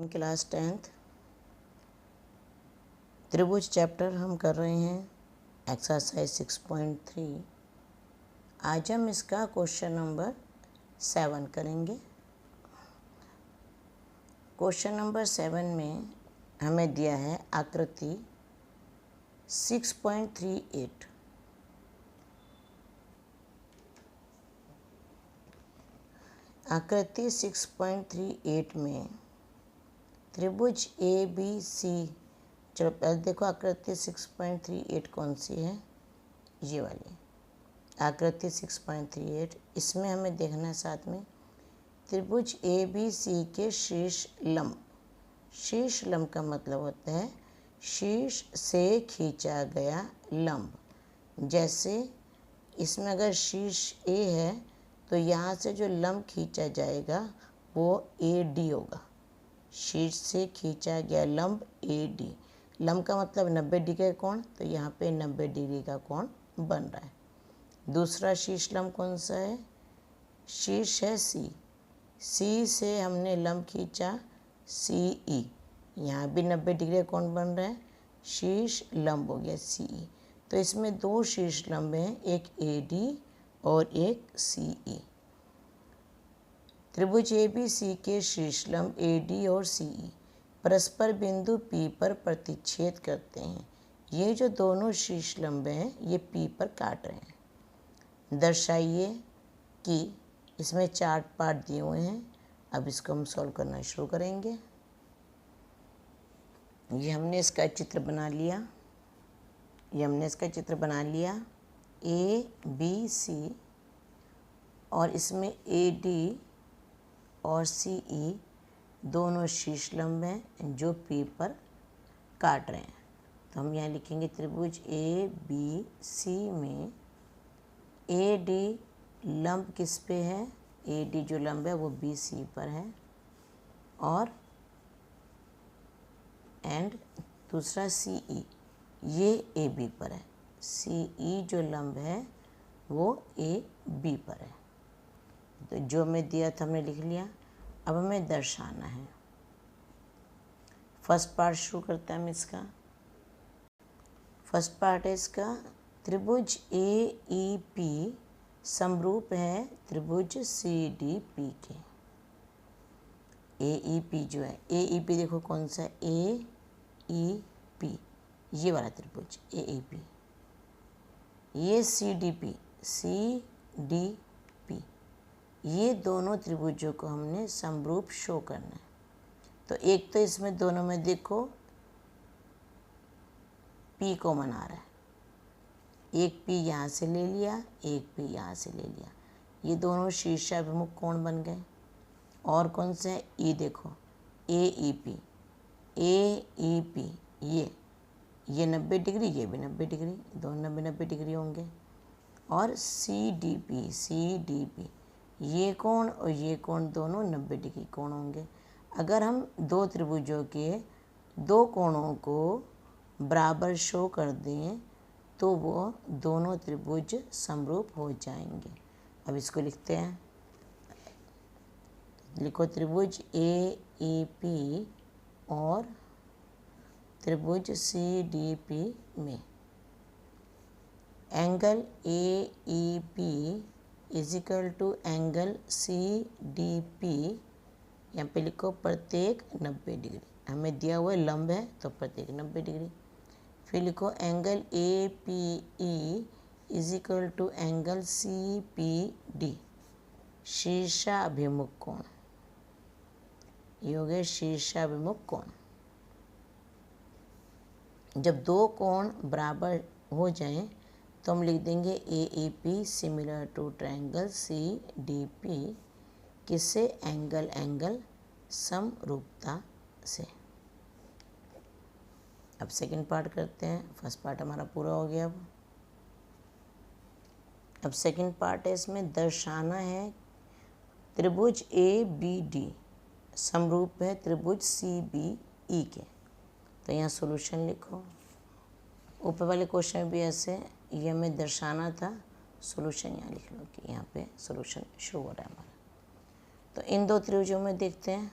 Class 10th त्रिभुज chapter हम कर रहे हैं एक्सरसाइज 6.3। आज हम इसका क्वेश्चन नंबर 7 करेंगे। क्वेश्चन नंबर 7 में हमें दिया है आकृति 6.38। आकृति 6.38 में त्रिभुज ए बी सी, चलो पहले देखो आकृति 6.38 कौन सी है, ये वाली आकृति 6.38। इसमें हमें देखना है साथ में त्रिभुज ए बी सी के शीर्ष लंब। शीर्ष लंब का मतलब होता है शीर्ष से खींचा गया लंब। जैसे इसमें अगर शीर्ष ए है तो यहाँ से जो लंब खींचा जाएगा वो ए डी होगा। शीर्ष से खींचा गया लंब ए डी। लंब का मतलब 90 डिग्री का कोण, तो यहाँ पे 90 डिग्री का कोण बन रहा है। दूसरा शीर्ष लंब कौन सा है? शीर्ष है सी। सी से हमने लंब खींचा सी ई, यहाँ भी 90 डिग्री का कोण बन रहा है। शीर्ष लंब हो गया सी ई। तो इसमें दो शीर्ष लंब हैं, एक ए डी और एक सी ई। त्रिभुज ए बी सी के शीर्ष लंब ए डी और सी ई परस्पर बिंदु P पर प्रतिच्छेद करते हैं। ये जो दोनों शीर्ष लंब हैं ये P पर काट रहे हैं। दर्शाइए कि इसमें 4 पार्ट दिए हुए हैं। अब इसको हम सॉल्व करना शुरू करेंगे। ये हमने इसका चित्र बना लिया। ए बी सी और इसमें ए डी और सी ई दोनों शीर्ष लंब हैं जो P पर काट रहे हैं। तो हम यहाँ लिखेंगे त्रिभुज ए बी सी में ए डी लंब किस पे है? ए डी जो लंब है वो बी सी पर है और एंड दूसरा सी ई ये ए बी पर है। सी ई जो लंब है वो ए बी पर है। तो जो हमें दिया था हमने लिख लिया। अब हमें दर्शाना है। फर्स्ट पार्ट शुरू करते हैं हम इसका। फर्स्ट पार्ट है इसका त्रिभुज ए ई पी समरूप है त्रिभुज सी डी पी के। ए ई पी जो है, ए ई पी देखो कौन सा है? ए ई पी ये वाला त्रिभुज ए ई पी। ये सी डी पी ये दोनों त्रिभुजों को हमने समरूप शो करना है। तो एक तो इसमें दोनों में देखो P को मना रहा है। एक P यहाँ से ले लिया, एक P यहाँ से ले लिया। ये दोनों शीर्षाभिमुख कोण बन गए। और कौन से है? E देखो ए ई पी ये 90 डिग्री, ये भी 90 डिग्री, दोनों 90 डिग्री होंगे। और सी डी पी ये कोण और ये कोण दोनों 90 डिग्री कोण होंगे। अगर हम दो त्रिभुजों के दो कोणों को बराबर शो कर दें तो वो दोनों त्रिभुज समरूप हो जाएंगे। अब इसको लिखते हैं। लिखो त्रिभुज ए ई पी और त्रिभुज सी डी पी में angle A E P is equal to angle C D P. यहाँ पे लिखो प्रत्येक 90 डिग्री। हमें दिया हुआ लंब है तो प्रत्येक 90 डिग्री। फिर लिखो angle A P E is equal to angle C P D शीर्षाभिमुख कोण। ये हो गया शीर्षाभिमुख कोण। जब दो कोण बराबर हो जाएं तो हम लिख देंगे A E P similar to triangle C D P. किससे? एंगल समरूपता से। अब सेकंड पार्ट करते हैं। फर्स्ट पार्ट हमारा पूरा हो गया। अब सेकंड पार्ट है, इसमें दर्शाना है त्रिभुज ए बी डी समरूप है त्रिभुज सी बी ई के। तो यहाँ सॉल्यूशन लिखो। ऊपर वाले क्वेश्चन में भी ऐसे ये हमें दर्शाना था। सॉल्यूशन यहाँ लिख लो कि यहाँ पे सॉल्यूशन शुरू हो रहा है हमारा। तो इन दो त्रिभुजों में देखते हैं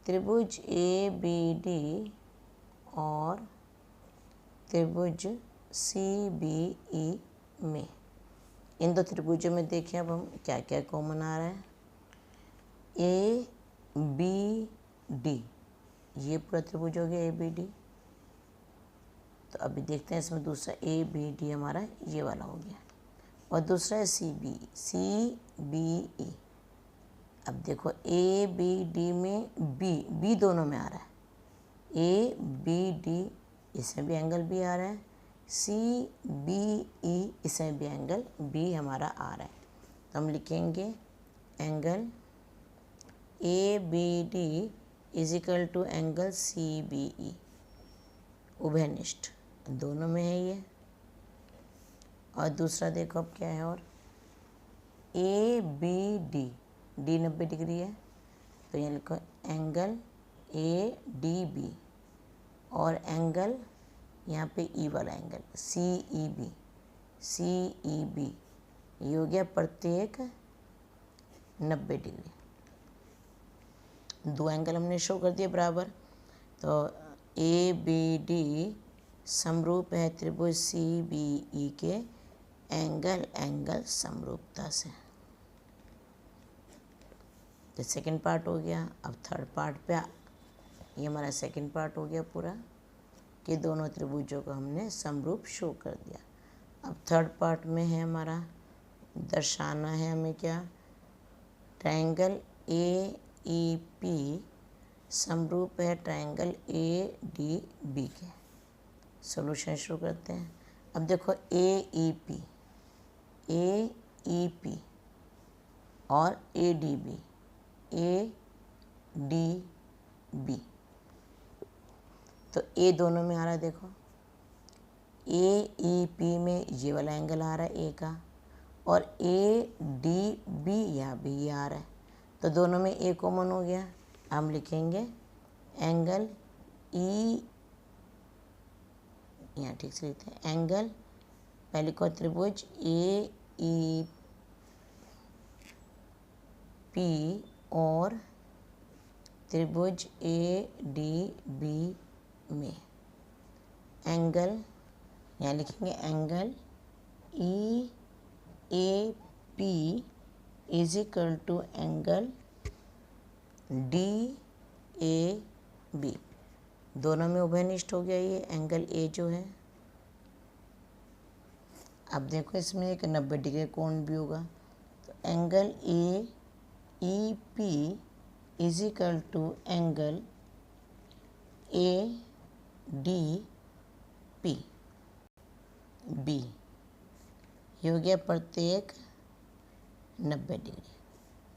त्रिभुज ए बी डी और त्रिभुज सी बी ई में, इन दो त्रिभुजों में देखें अब हम क्या क्या कॉमन आ रहा है। ए बी डी, ये पूरा त्रिभुज हो गया ए बी डी। तो अभी देखते हैं इसमें दूसरा ए बी डी हमारा ये वाला हो गया, और दूसरा है सी बी ई। अब देखो ए बी डी में बी दोनों में आ रहा है। ए बी डी इसमें भी एंगल बी आ रहा है, सी बी ई इसमें भी एंगल बी हमारा आ रहा है। तो हम लिखेंगे angle A B D is equal to angle C B E, उभयनिष्ठ दोनों में है ये। और दूसरा देखो अब क्या है, और A B D, D 90 degree है, तो यहाँ लिखो एंगल ए डी बी, और एंगल यहाँ पे ई वाला एंगल सी ई बी, ये हो गया प्रत्येक 90 डिग्री। दो एंगल हमने शो कर दिए बराबर। तो ए बी डी समरूप है त्रिभुज सी बी ई के एंगल समरूपता से। तो सेकंड पार्ट हो गया। अब थर्ड पार्ट पे ये हमारा सेकंड पार्ट हो गया पूरा, कि दोनों त्रिभुजों को हमने समरूप शो कर दिया। अब थर्ड पार्ट में है हमारा दर्शाना है हमें क्या, ट्रायंगल ए ई पी समरूप है ट्रायंगल ए डी बी के। सॉल्यूशन शुरू करते हैं। अब देखो ए ई पी और ए डी बी, तो ए दोनों में आ रहा है। देखो ए ई पी में ये वाला एंगल आ रहा है ए का, और ए डी बी यहाँ भी ये आ रहा है, तो दोनों में ए कॉमन हो गया। हम लिखेंगे एंगल ई, यहाँ ठीक से लिखते हैं एंगल, पहले को त्रिभुज ए ई पी और त्रिभुज ए डी बी में एंगल, यहाँ लिखेंगे angle E A P is equal to angle D A B, दोनों में उभयनिष्ठ हो गया ये एंगल ए जो है। अब देखो इसमें एक 90 डिग्री कोण भी होगा, तो angle A E P is equal to angle A D P B, ये हो गया प्रत्येक 90 डिग्री।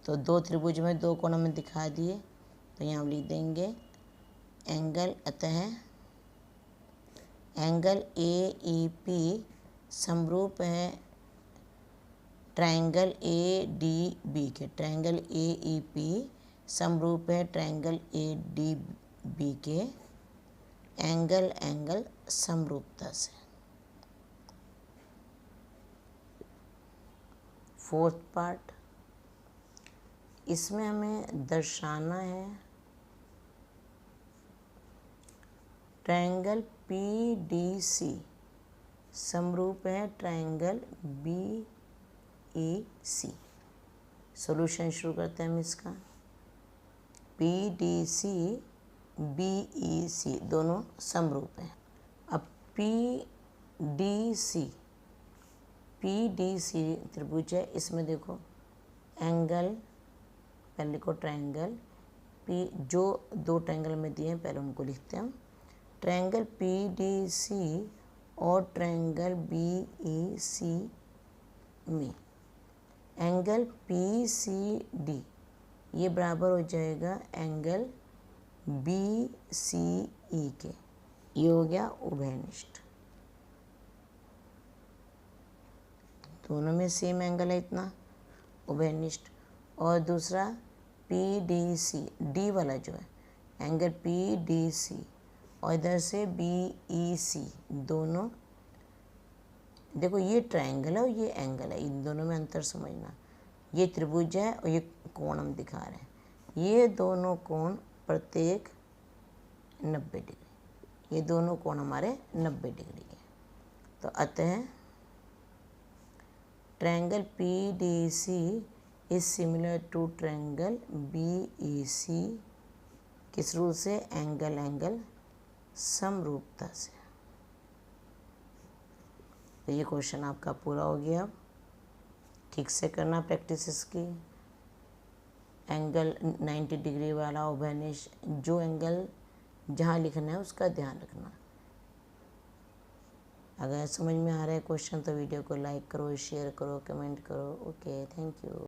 तो दो त्रिभुज में दो कोण में दिखा दिए, तो यहाँ हम लिख देंगे एंगल, अतः एंगल ए ई पी समरूप है ट्रायंगल ए डी बी के। ट्रायंगल ए ई पी समरूप है ट्रायंगल ए डी बी के एंगल समरूपता से। फोर्थ पार्ट, इसमें हमें दर्शाना है ट्रायंगल पी डी सी समरूप है triangle B E C. Solution शुरू करते हैं हम इसका। P D C B E C दोनों समरूप हैं। अब पी डी सी त्रिभुज है, इसमें देखो एंगल, पहले को ट्रायंगल पी, जो दो ट्रायंगल में दिए हैं पहले उनको लिखते हैं हम। ट्रायंगल पी डी सी और ट्रायंगल बी ई सी में एंगल पी सी डी ये बराबर हो जाएगा एंगल बी सी ई के। ये हो गया उभयनिष्ठ, दोनों में सेम एंगल है इतना, उभयनिष्ठ। और दूसरा पी डी सी, डी वाला जो है एंगल पी डी सी, और इधर से बी ई सी, दोनों देखो ये ट्रायंगल है और ये एंगल है, इन दोनों में अंतर समझना। ये त्रिभुज है और ये कोण हम दिखा रहे हैं, ये दोनों कोण प्रत्येक 90 डिग्री। ये दोनों कोण हमारे 90 डिग्री है। तो अतः triangle P D C is similar to triangle B E C. किस रूल से? एंगल एंगल समरूपता से। तो ये क्वेश्चन आपका पूरा हो गया। अब ठीक से करना प्रैक्टिस इसकी। एंगल 90 डिग्री वाला उभयनिष्ठ, जो एंगल जहाँ लिखना है उसका ध्यान रखना। अगर समझ में आ रहा है क्वेश्चन तो वीडियो को लाइक करो, शेयर करो, कमेंट करो। Okay, thank you.